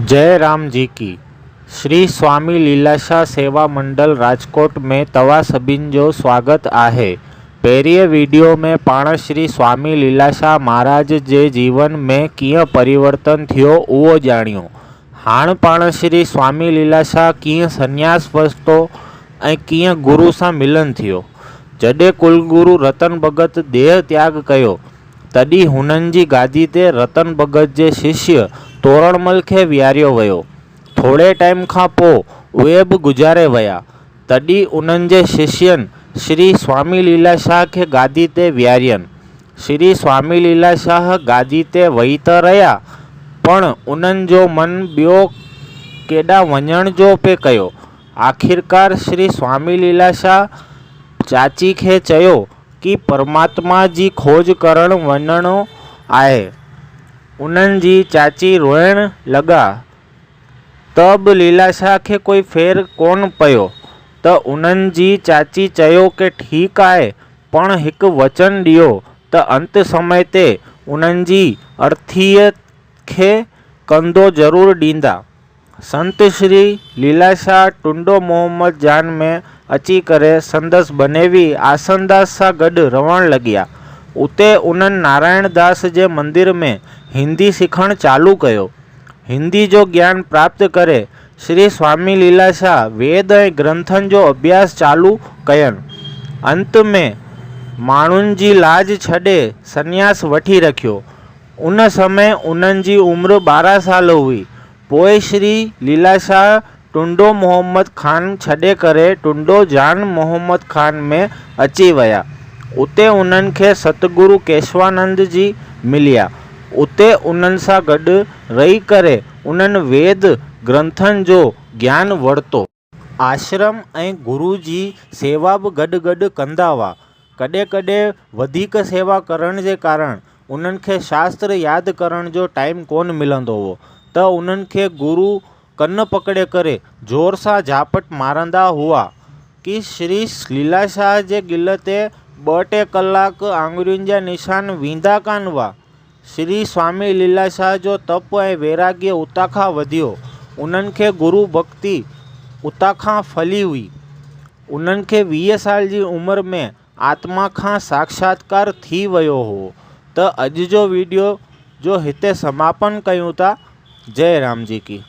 जय राम जी की। श्री स्वामी लीलाशाह सेवा मंडल राजकोट में तव्हां सभिनि जो स्वागत आहे। पहिरीं वीडियो में पाण श्री स्वामी लीलाशाह महाराज जे जीवन में कीअं परिवर्तन थियो उहो ॼाणियो। हाणे पाण श्री स्वामी लीलाशाह कीअं संन्यास वरितो ऐं कीअं गुरु सां मिलन थियो। जॾहिं कुलगुरु रतन भगत देह त्याग कयो तॾहिं हुननि जी गादी ते रतन भगत जे शिष्य तोरणमल खे विहारियो वियो। थोड़े टाइम खां पोइ उहे बि गुज़ारे विया। तॾहिं उन्हनि जे शिष्यनि श्री स्वामी लीलाशाह खे गादी ते विहारियनि। श्री स्वामी लीलाशाह गादी ते वेही त रहिया, पण उन्हनि जो मन ॿियो केॾा वञण जो पिए कयो। आख़िरकार श्री स्वामी लीलाशाह चाची खे चयो कि परमात्मा जी खोज करण वञणो आहे। उन्हनि जी चाची रोइण लॻा त बि लीलाशाह खे कोई फेर कोन पियो त उन्हनि जी चाची चयो कि ठीकु आहे, पण हिकु वचन ॾियो त अंत समय ते उन्हनि जी अर्थीअ खे कंधो ज़रूरु ॾींदा। संत श्री लीलाशाह टुंडो मोहम्मद जान में अची करे संदसि बनेवी आसनदास सां गॾु रहण लॻिया। उते उन्हनि नारायण दास जे मंदिर में हिंदी सिखणु चालू कयो। हिंदी जो ज्ञान प्राप्त करे श्री स्वामी लीलाशाह वेद ऐं ग्रंथनि जो अभ्यास चालू कयनि। अंत में माण्हुनि जी लाज छॾे संन्यास वठी रखियो। उन समय उन्हनि जी उमिरि 12 साल हुई। पोइ श्री लीलाशाह टुंडो मोहम्मद खान छॾे करे टुंडो जान मोहम्मद खान में अची विया। उते उन्हनि खे सतगुरु केशवानंद जी मिलिया। उते उन्हनि सां गॾु रही करे उन्हनि वेद ग्रंथनि जो ज्ञान वरितो। आश्रम ऐं गुरु जी सेवा बि गॾु गॾु कंदा हुआ। कॾहिं कॾहिं वधीक सेवा करण जे कारण उन्हनि खे शास्त्र यादि करण जो टाइम कोन मिलंदो हो त उन्हनि खे गुरु कन पकड़े करे ज़ोर सां झापट मारंदा हुआ कि श्री लीलाशाह जे गिल ते 2-3 कलाक आङुरियुनि जा निशान वेंदा कान हुआ। श्री स्वामी लीलाशाह जो तप ऐं वैराग्य उतां खां वधियो। उन्हनि खे गुरु भक्ति उतां खां फली हुई। उन्हनि खे 20 साल जी उमिरि में आत्मा खां साक्षात्कार थी वियो हो। त अॼु जो वीडियो जो हिते समापन कयूं था। जय राम जी की।